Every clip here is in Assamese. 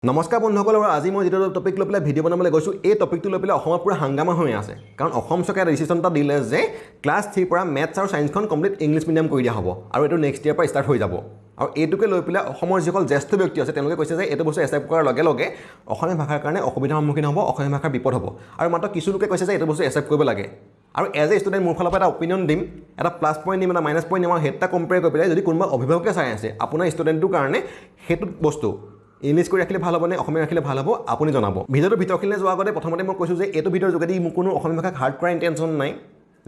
নমস্কাৰ বন্ধুসকল আজি মই যেটো টপিক লৈ পেলাই ভিডিও বনাবলৈ গৈছো এই টপিকটো লৈ পেলাই অসমত পুৰা হাংগামা হৈ আছে কাৰণ অসম চৰকাৰে ডিসিশন এটা দিলে যে ক্লাছ 3 পৰা ম্যাথছ আৰু সায়েন্সখন কমপ্লিট ইংলিশ মিডিয়াম কৰি দিয়া হ'ব আৰু এটো নেক্সট ইয়াৰ পৰা ষ্টাৰ্ট হৈ যাব আৰু এটোকে লৈ পেলাই অসমৰ যিসকল জ্যেষ্ঠ ব্যক্তি আছে তেওঁলোকে কৈছে যে এটো বস্তু এক্সেপ্ট কৰাৰ লগে লগে অসমীয়া ভাষাৰ কাৰণে অসুবিধাৰ সন্মুখীন হ'ব অসমীয়া ভাষাৰ বিপদ হ'ব আৰু মাত্ৰ কিছু লোকে কৈছে যে এটো বস্তু এক্সেপ্ট কৰিব লাগে আৰু এজ এ ষ্টুডেণ্ট মোৰ ফালৰ পৰা এটা অপিনিয়ন দিম এটা প্লাছ পইণ্ট দিম এটা মাইনাছ পইণ্ট দিম আৰু হেডটা কম্পেয়াৰ কৰি পেলাই যদি কোনোবা অভিভাৱকে চাই আছে আপোনাৰ ষ্টুডেণ্টটোৰ কাৰণে সেইটো বস্তু ইংলিশ কৰি ৰাখিলে ভাল হ'ব নে অসমীয়া ৰাখিলে ভাল হ'ব আপুনি জনাব ভিডিওৰ ভিতৰখিলে যোৱাৰ আগতে প্ৰথমতে মই কৈছো যে এটো ভিডিওৰ যোগেদি মোক কোনো অসমীয়া ভাষাক হাৰ্ড কৰা ইন্টেনশন নাই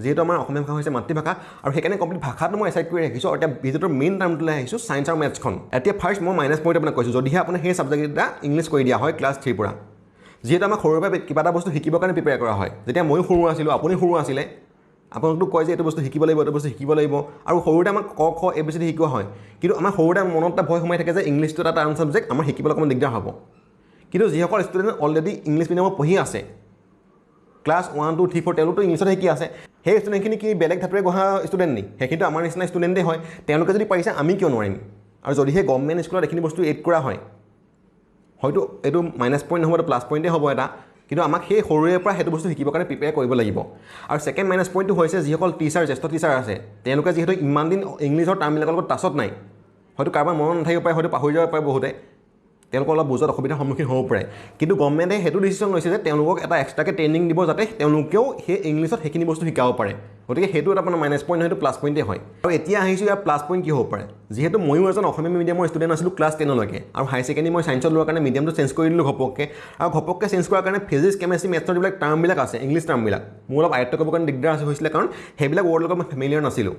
যেহেতু আমাৰ অসমীয়া ভাষা হৈছে মাতৃভাষা আৰু সেইকাৰণে কমপ্লিট ভাষাটো মই এসাইড কৰি ৰাখিছো আৰু এতিয়া ভিডিওৰ মেইন টাৰ্মটো লৈ আহিছো সায়েন্স আৰু ম্যাথছখন এতিয়া ফাৰ্ষ্ট মই মাইনাছ পইণ্ট আপোনাক কৈছো যদিহে আপোনাৰ সেই সাবজেক্ট এটা ইংলিশ কৰি দিয়া হয় ক্লাছ 3 পৰা যেহেতু আমাৰ সৰুৰ পৰা কিবা এটা বস্তু শিকিবৰ কাৰণে প্ৰিপেয়াৰ কৰা হয় যেতিয়া মই সৰু আছিলো আপুনি সৰু আছিলে আপোনাকটো কয় যে এটো বস্তু শিকিব লাগিব এটো বস্তু শিকিব লাগিব আৰু সৰুতে আমাক ক খ এবিসিডি শিকোৱা হয় কিন্তু আমাৰ সৰুতে মনত এটা ভয় সোমাই থাকে যে ইংলিশটো এটা টাৰ্ম সাবজেক্ট আমাৰ শিকিবলৈ অকমান দিগদাৰ হ'ব কিন্তু যিসকল ষ্টুডেণ্ট অলৰেডি ইংলিশ মিডিয়ামত পঢ়ি আছে ক্লাছ 1 2 3 4 তেওঁলোকতো ইংলিশত শিকি আছে সেই ষ্টুডেণ্টখিনি কি বেলেগ ধাতুৰে গঢ়া ষ্টুডেণ্ট নি সেইখিনিতো আমাৰ নিচিনা ষ্টুডেণ্টেই হয় তেওঁলোকে যদি পাৰিছে আমি কিয় নোৱাৰিম আৰু যদিহে গভৰ্ণমেণ্ট স্কুলত এইখিনি বস্তু এড কৰা হয় হয়তো এইটো মাইনাছ পইণ্ট নহ'ব প্লাছ পইণ্টে হ'ব এটা কিন্তু আমাক সেই সৰুৰে পৰা হেতু বস্তু শিকিবৰ কাৰণে প্ৰিপেয়াৰ কৰিব লাগিব আৰু সেকেন্ড মাইনাছ পইণ্টটো হৈছে যিসকল টিচাৰ জ্যেষ্ঠ টিচাৰ আছে তেওঁলোকে যেহেতু ইমান দিন ইংলিশৰ টাৰ্মবিলাকৰ লগত টাচত নাই হয়তো কাৰোবাৰ মনত নাথাকিব পাৰে হয়তো পাহৰি যাব পাৰে বহুতে তেওঁলোকৰ অলপ বুজত অসুবিধাৰ সন্মুখীন হ'ব পাৰে কিন্তু গভৰ্ণমেণ্টে হেতু ডিসিশন লৈছে যে তেওঁলোকক এটা এক্সট্ৰাকে ট্ৰেইনিং দিব যাতে তেওঁলোকেও সেই ইংলিশত সেইখিনি বস্তু শিকাব পাৰে গতিকে হেতু এটা আপোনাৰ মাইনাছ পইণ্ট হয়তো প্লাছ পইণ্টে হয় আৰু এতিয়া আহিছো ইয়াৰ প্লাছ পইণ্ট কি হ'ব পাৰে যেহেতু ময়ো এজন অসমীয়া মিডিয়ামৰ ষ্টুডেণ্ট আছিলোঁ ক্লাছ 10 লৈকে আৰু হাই সেকেন্ডাৰী মই সায়েন্সত লোৱাৰ কাৰণে মিডিয়ামটো চেঞ্জ কৰি দিলোঁ ঘপককৈ আৰু ঘপককৈ চেঞ্জ কৰাৰ কাৰণে ফিজিক্স কেমেষ্ট্ৰি মেথছৰ যিবিলাক টাৰ্মবিলাক আছে ইংলিছ টাৰ্মবিলাক মোৰ অলপ আয়ত্ত কৰিবৰ কাৰণে দিগদাৰ হৈছিলে কাৰণ সেইবিলাক ৱৰ্ডৰ লগত মই ফেমিলিয়াৰ নাছিলোঁ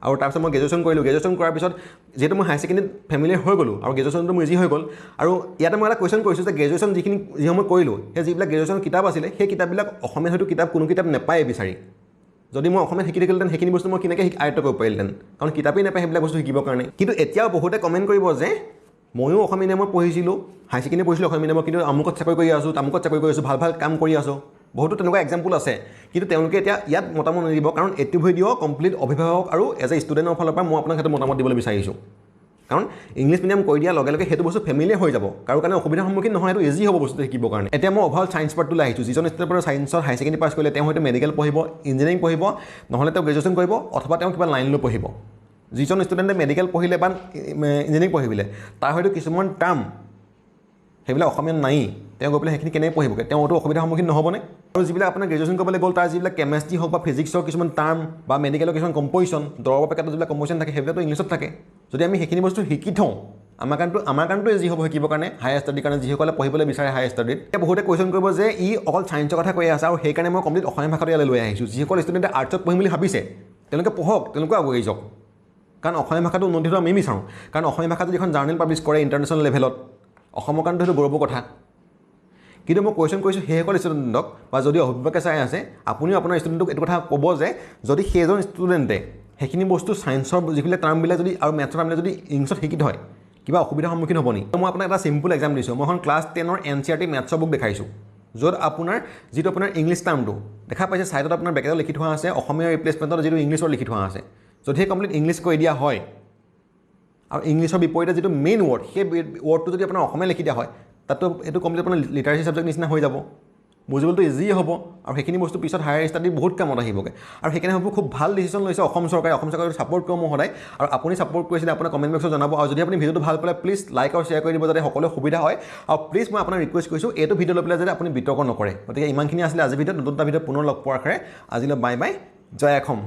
আৰু তাৰপিছত মই গ্ৰেজুৱেশ্যন কৰিলোঁ গ্ৰেজুৱেশ্যন কৰাৰ পিছত যেহেতু মই হাই সেকেন্ডাৰীত ফেমিলিয়াৰ হৈ গ'লোঁ আৰু গ্ৰেজুৱেশ্যনটো মোৰ ইজি হৈ গ'ল আৰু ইয়াতে মই এটা কুৱেশ্যন কৰিছোঁ যে গ্ৰেজুৱেশ্যন যিসমূহ মই কৰিলোঁ সেই যিবিলাক গ্ৰেজুৱেশ্যন কিতাপ আছিলে সেই কিতাপবিলাক অসমীয়া হয়তো কিতাপ কোনো কিতাপ নাপায় বিচাৰি যদি মই অসমীয়া শিকি থাকিলেহেঁতেন সেইখিনি বস্তু মই কেনেকৈ আয়ত্ত কৰিব পাৰিলেহেঁতেন কাৰণ কিতাপেই নাপায় সেইবিলাক বস্তু শিকিবৰ কাৰণে কিন্তু এতিয়াও বহুতে কমেণ্ট কৰিব যে ময়ো অসমীয়া মিডিয়ামত পঢ়িছিলোঁ হাই সেকেন্ডাৰী পঢ়িছিলোঁ অসমীয়া মিডিয়ামত কিন্তু আমুকত চাকৰি কৰি আছোঁ তামুকত চাকৰি কৰি আছোঁ ভাল ভাল কাম কৰি আছোঁ বহুতো তেনেকুৱা এক্সাম্পল আছে কিন্তু তেওঁলোকে এতিয়া ইয়াত মতামত নিদিব কাৰণ এইটো ভিডিঅ' কমপ্লিট অভিভাৱক আৰু এজ এ ষ্টুডেণ্টৰ ফালৰ পৰা মই আপোনাক সেইটো মতামত দিবলৈ বিচাৰিছোঁ কাৰণ ইংলিশ মিডিয়াম কৰি দিয়াৰ লগে লগে সেইটো বস্তু ফেমিলিয়াৰ হৈ যাব কাৰো কাৰণে অসুবিধাৰ সন্মুখীন নহয় এইটো ইজি হ'ব বস্তু শিকিবৰ কাৰণে এতিয়া মই অভাৰঅল সায়েন্স পাৰ্টটো লৈ আহিছোঁ যিজন ষ্টুডেণ্টৰ সায়েন্সৰ হাই সেকেন্ডাৰী পাছ কৰিলে তেওঁ হয়তো মেডিকেল পঢ়িব ইঞ্জিনিয়াৰিং পঢ়িব নহ'লে তেওঁ গ্ৰেজুৱেশ্যন কৰিব অথবা তেওঁ কিবা লাইন লৈ পঢ়িব যিজন ষ্টুডেণ্টে মেডিকেল পঢ়িলে বা ইঞ্জিনিয়াৰিং পঢ়িলে তাৰ হয়তো কিছুমান টাৰ্ম সেইবিলাক অসমীয়াত নাই তেওঁ গৈ পেলাই সেইখিনি কেনেকৈ পঢ়িবগৈ তেওঁতো অসুবিধাৰ সন্মুখীন নহ'বনে আৰু যিবিলাক আপোনাৰ গ্ৰেজুৱেশ্যন কৰিবলৈ গ'ল তাৰ যিবিলাক কেমেষ্ট্ৰি হওক বা ফিজিক্সৰ কিছুমান টাৰ্ম বা মেডিকেলৰ কিছুমান কম্প'জিশ্যন দৰৱৰ পেকেটত যিবিলাক কম্প'জিশ্যন থাকে সেইবিলাকতো ইংলিছত থাকে যদি আমি সেইখিনি বস্তু শিকি থওঁ আমাৰ কাৰণেতো ইজি হ'ব শিকিবৰ কাৰণে হায়াৰ ষ্টাডিৰ কাৰণে যিসকলে পঢ়িবলৈ বিচাৰে হায়াৰ ষ্টাডিত এতিয়া বহুতে কুৱেশ্যন কৰিব যে ই অকল ছায়েন্সৰ কথা কৈ আছে আৰু সেইকাৰণে মই কমপ্লিট অসমীয়া ভাষাটো ইয়ালৈ লৈ আহিছোঁ যিসকল ষ্টুডেণ্টে আৰ্টছত পঢ়িম বুলি ভাবিছে তেওঁলোকে পঢ়ক তেওঁলোকে আগুৱাই যাওক কাৰণ অসমীয়া ভাষাটো উন্নতি হোৱা আমি বিচাৰোঁ কাৰণ অসমীয়া ভাষাটো যিখন জাৰ্নেল পাব্লিছ কৰে ইণ্টাৰনেশ্যনেল লেভেলত অসমৰ কাৰণেতো সেইটো গৌৰৱৰ কথা কিন্তু মই কুৱেশ্যন কৰিছোঁ সেইসকল ষ্টুডেণ্টক বা যদি অভিভাৱকে চাই আছে আপুনিও আপোনাৰ ষ্টুডেণ্টক এইটো কথা ক'ব যে যদি সেইজন ষ্টুডেণ্টে সেইখিনি বস্তু ছায়েন্সৰ যিবিলাক টাৰ্মবিলাক যদি আৰু মেথছৰ টাৰ্মবিলাক যদি ইংলিছত শিকি থয় কিবা অসুবিধাৰ সন্মুখীন হ'ব নেকি মই আপোনাক এটা চিম্পল এক্সাম দিছোঁ মই এখন ক্লাছ 10ৰ NCERT মেথছৰ বুক দেখাইছোঁ য'ত আপোনাৰ যিটো আপোনাৰ ইংলিছ টাৰ্মটো দেখা পাইছে ছাইডত আপোনাৰ বেকেটত লিখি থোৱা আছে অসমীয়া ৰিপ্লেচমেণ্টত যিটো ইংলিছত লিখি থোৱা আছে যদিহে কমপ্লিট ইংলিছ কৰি দিয়া হয় আৰু ইংলিছৰ বিপৰীতে যিটো মেইন ৱৰ্ড সেই ৱৰ্ডটো যদি আপোনাৰ অসমীয়া লিখি দিয়া হয় তাতো এইটো কমপ্লিট আপোনাৰ লিটাৰেচি ছাবজেক্ট নিচিনা হৈ যাব বুজিবলৈতো ইজি হ'ব আৰু সেইখিনি বস্তু পিছত হায়াৰ ষ্টাডি বহুত কামত আহিবগৈ আৰু সেইকাৰণে ভাবোঁ খুব ভাল ডিচিশ্যন লৈছে অসম চৰকাৰে ছাপোৰ্ট কৰোঁ মই সদায় আৰু আপুনি ছাপোৰ্ট কৰিছিলে আপোনাৰ কমেণ্ট বক্সত জনাব আৰু যদি আপুনি ভিডিঅ'টো ভাল পালে প্লিজ লাইক আৰু শ্বেয়াৰ কৰি দিব যাতে সকলোৱে সুবিধা হয় আৰু প্লিজ মই আপোনাক ৰিকুৱেষ্ট কৰিছোঁ এইটো ভিডিঅ' লৈ পেলাই যাতে আপুনি বিতৰ্ক নকৰে গতিকে ইমানখিনি আছিলে আজি ভিডিঅ'ত নতুন এটা ভিডিঅ' পুনৰ লগ পোৱাৰ আশাৰে আজিলৈ বাই বাই জয় অসম